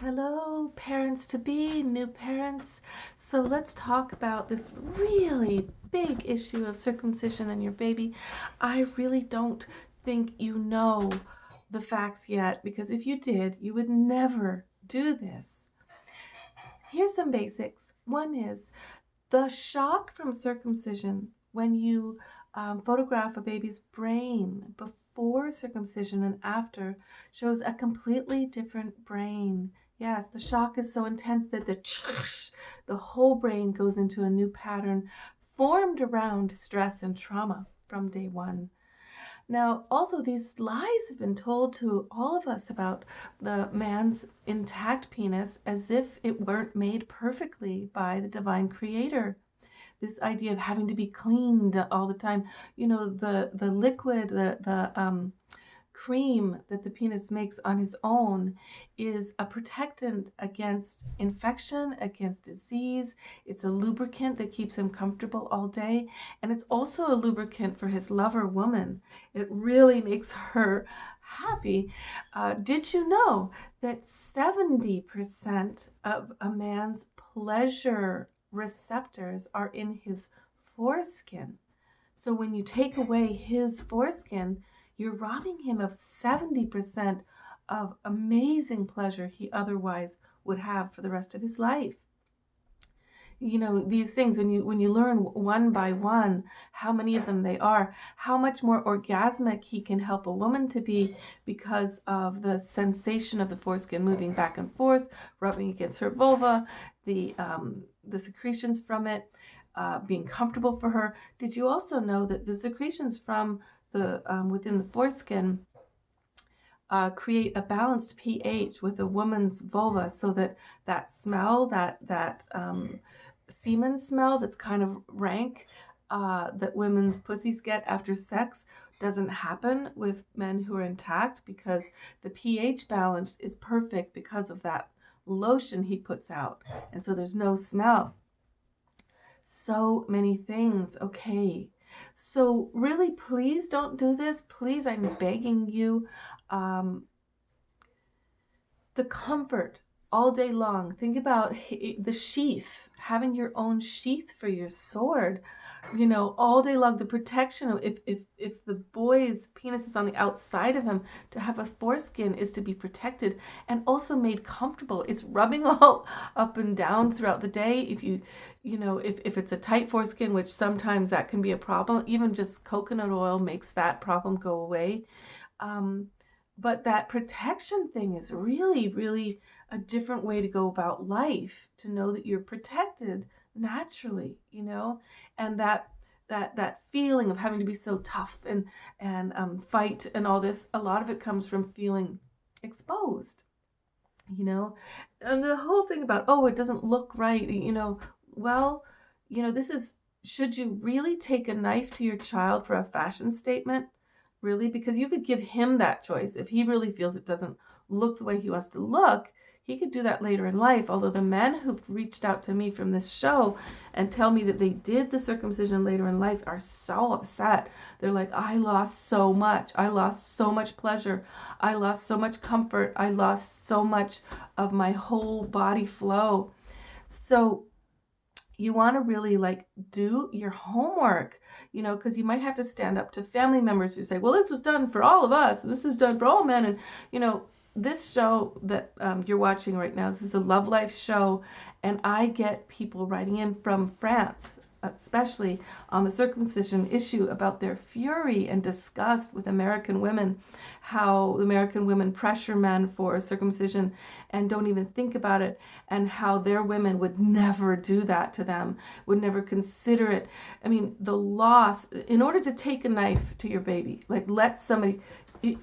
Hello, parents to be, new parents. So let's talk about this really big issue of circumcision and your baby. I really don't think you know the facts yet, because if you did, you would never do this. Here's some basics. One is the shock from circumcision when you photograph a baby's brain before circumcision and after shows a completely different brain. Yes, the shock is so intense that the whole brain goes into a new pattern formed around stress and trauma from day one. Now, also, these lies have been told to all of us about the man's intact penis as if it weren't made perfectly by the divine creator. This idea of having to be cleaned all the time. You know, the liquid, the cream that the penis makes on his own is a protectant against infection, against disease. It's a lubricant that keeps him comfortable all day. And it's also a lubricant for his lover woman. It really makes her happy. Did you know that 70% of a man's pleasure receptors are in his foreskin? So when you take away his foreskin, you're robbing him of 70% of amazing pleasure he otherwise would have for the rest of his life. You know, these things, when you learn one by one how many of them they are, how much more orgasmic he can help a woman to be because of the sensation of the foreskin moving back and forth, rubbing against her vulva, the secretions from it, being comfortable for her. Did you also know that the secretions from the within the foreskin create a balanced pH with a woman's vulva, so that that smell, that semen smell that's kind of rank, that women's pussies get after sex, doesn't happen with men who are intact, because the pH balance is perfect because of that lotion he puts out, and so there's no smell. So many things. Okay, so really, please don't do this. Please, I'm begging you. um, the comfort all day long. Think about the sheath, having your own sheath for your sword, you know, all day long. The protection, if the boy's penis is on the outside of him, to have a foreskin is to be protected and also made comfortable. It's rubbing all up and down throughout the day. If it's a tight foreskin, which sometimes that can be a problem, even just coconut oil makes that problem go away. But that protection thing is really, really a different way to go about life, to know that you're protected naturally, and that feeling of having to be so tough and fight and all this, a lot of it comes from feeling exposed, and the whole thing about, oh, it doesn't look right, well, this is, should you really take a knife to your child for a fashion statement? Really? Because you could give him that choice. If he really feels it doesn't look the way he wants to look, he could do that later in life. Although the men who've reached out to me from this show and tell me that they did the circumcision later in life are so upset. They're like, I lost so much. I lost so much pleasure. I lost so much comfort. I lost so much of my whole body flow. So you want to really do your homework, because you might have to stand up to family members who say, well, this was done for all of us, and this is done for all men. And this show that you're watching right now, this is a Love Life show, and I get people writing in from France, especially on the circumcision issue, about their fury and disgust with American women, how American women pressure men for circumcision and don't even think about it, and how their women would never do that to them, would never consider it. I mean, the loss, in order to take a knife to your baby, let somebody,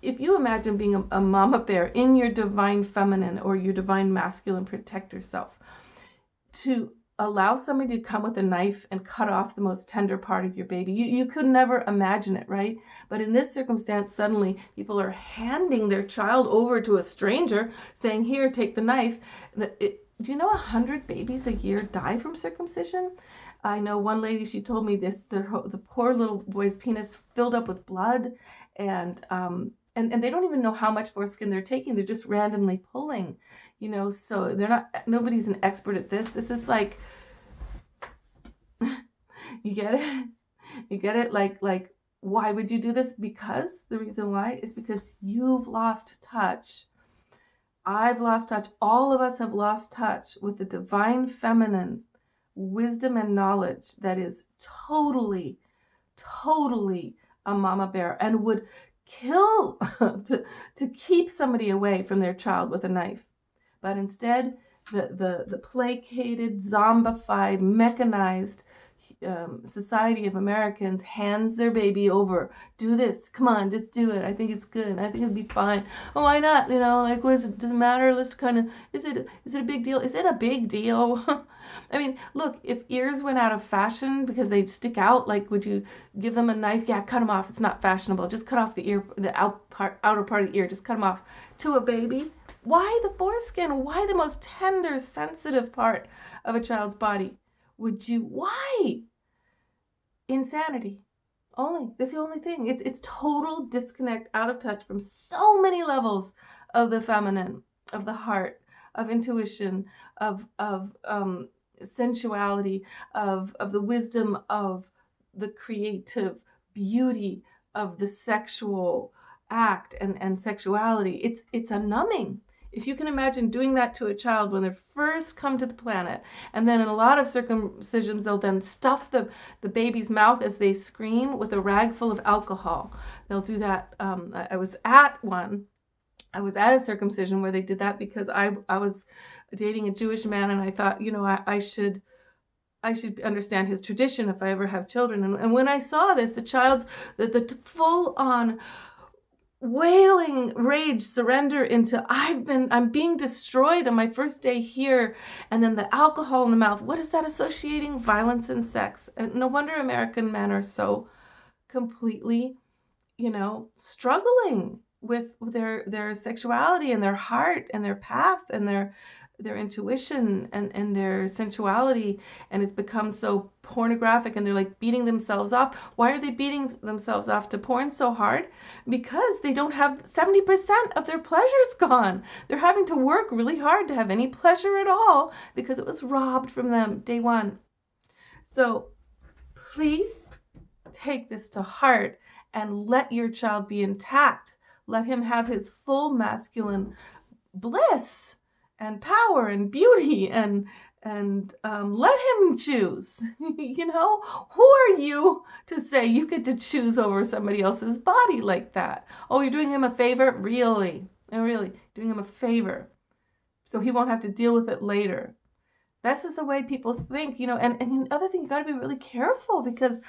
if you imagine being a mama bear in your divine feminine or your divine masculine protector self, to allow somebody to come with a knife and cut off the most tender part of your baby. You could never imagine it, right? But in this circumstance, suddenly people are handing their child over to a stranger, saying, here, take the knife. Do you know 100 babies a year die from circumcision? I know one lady, she told me this, the poor little boy's penis filled up with blood, and and they don't even know how much foreskin they're taking. They're just randomly pulling, so nobody's an expert at this. This is like, you get it? You get it? Like, why would you do this? Because the reason why is because you've lost touch. I've lost touch. All of us have lost touch with the divine feminine wisdom and knowledge that is totally, totally a mama bear and would kill to keep somebody away from their child with a knife. But instead, the placated, zombified, mechanized society of Americans hands their baby over. Do this. Come on, just do it. I think it's good. I think it'll be fine. Oh, why not? Like, does it matter? Let's kind of, is it a big deal? Is it a big deal? I mean, look, if ears went out of fashion because they'd stick out, like, would you give them a knife? Yeah, cut them off. It's not fashionable. Just cut off the ear, the outer part of the ear. Just cut them off. To a baby, why the foreskin? Why the most tender, sensitive part of a child's body? Why? Insanity. That's the only thing. It's total disconnect, out of touch from so many levels of the feminine, of the heart, of intuition, of sensuality, of the wisdom, of the creative beauty of the sexual act and sexuality. It's a numbing. If you can imagine doing that to a child when they first come to the planet, and then in a lot of circumcisions, they'll then stuff the baby's mouth as they scream with a rag full of alcohol. They'll do that. I was at a circumcision where they did that because I was dating a Jewish man, and I thought, I should understand his tradition if I ever have children. And when I saw this, the full on wailing rage surrender into I'm being destroyed on my first day here, and then the alcohol in the mouth. What is that associating? Violence and sex. And no wonder American men are so completely, struggling with their sexuality and their heart and their path and their intuition and their sensuality, and it's become so pornographic, and they're like beating themselves off. Why are they beating themselves off to porn so hard? Because they don't have 70% of their pleasures gone. They're having to work really hard to have any pleasure at all because it was robbed from them day one. So please take this to heart and let your child be intact. Let him have his full masculine bliss and power and beauty, and let him choose. Who are you to say you get to choose over somebody else's body like that? Oh, you're doing him a favor? Really doing him a favor so he won't have to deal with it later. This is the way people think, and the other thing, you got to be really careful, because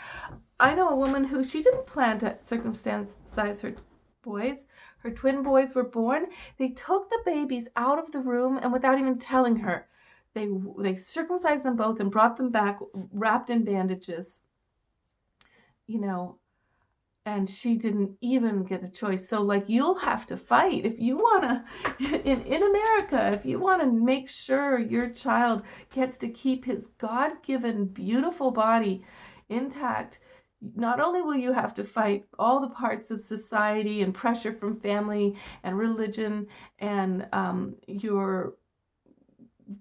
I know a woman who, she didn't plan to circumcise her boys. Her twin boys were born. They took the babies out of the room, and without even telling her, they circumcised them both and brought them back wrapped in bandages, and she didn't even get a choice. So, like, you'll have to fight if you want to, in America, if you want to make sure your child gets to keep his God-given beautiful body intact. Not only will you have to fight all the parts of society and pressure from family and religion and your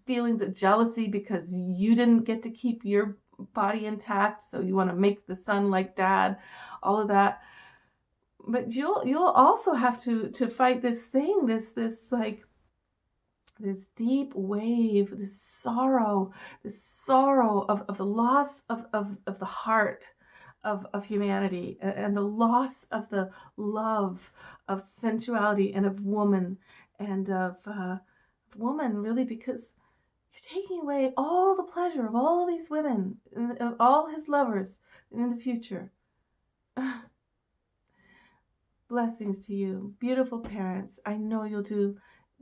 feelings of jealousy because you didn't get to keep your body intact, so you want to make the son like dad, all of that. But you'll also have to fight this thing, this deep wave, this sorrow of the loss of the heart of humanity, and the loss of the love of sensuality and of woman, and of woman, really, because you're taking away all the pleasure of all these women, of all his lovers in the future. Blessings to you, beautiful parents. I know you'll do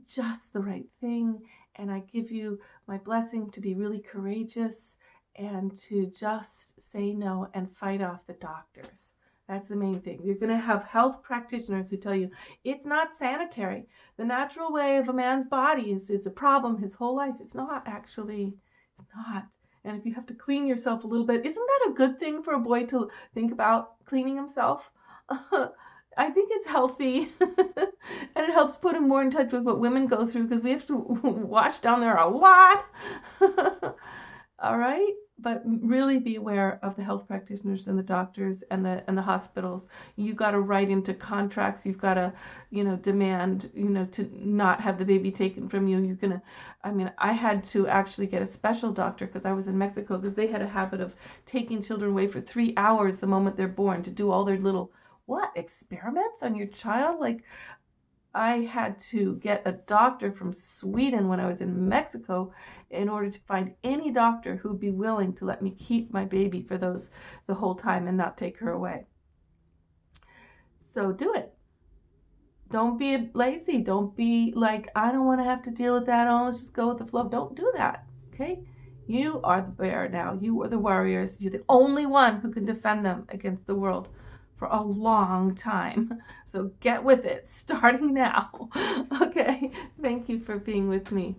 just the right thing, and I give you my blessing to be really courageous and to just say no and fight off the doctors. That's the main thing. You're going to have health practitioners who tell you it's not sanitary. The natural way of a man's body is a problem his whole life. It's not, actually. It's not. And if you have to clean yourself a little bit, isn't that a good thing for a boy to think about, cleaning himself? I think it's healthy and it helps put him more in touch with what women go through because we have to wash down there a lot. All right, but really be aware of the health practitioners and the doctors and the hospitals. You got to write into contracts. You've got to, demand, to not have the baby taken from you. You're gonna, I mean, I had to actually get a special doctor because I was in Mexico because they had a habit of taking children away for 3 hours the moment they're born to do all their little experiments on your child. Like, I had to get a doctor from Sweden when I was in Mexico in order to find any doctor who'd be willing to let me keep my baby for the whole time and not take her away. So do it. Don't be lazy. Don't be like, I don't want to have to deal with that. Oh, let's just go with the flow. Don't do that. Okay? You are the bear now. You are the warriors. You're the only one who can defend them against the world for a long time. So get with it, starting now. Okay, thank you for being with me.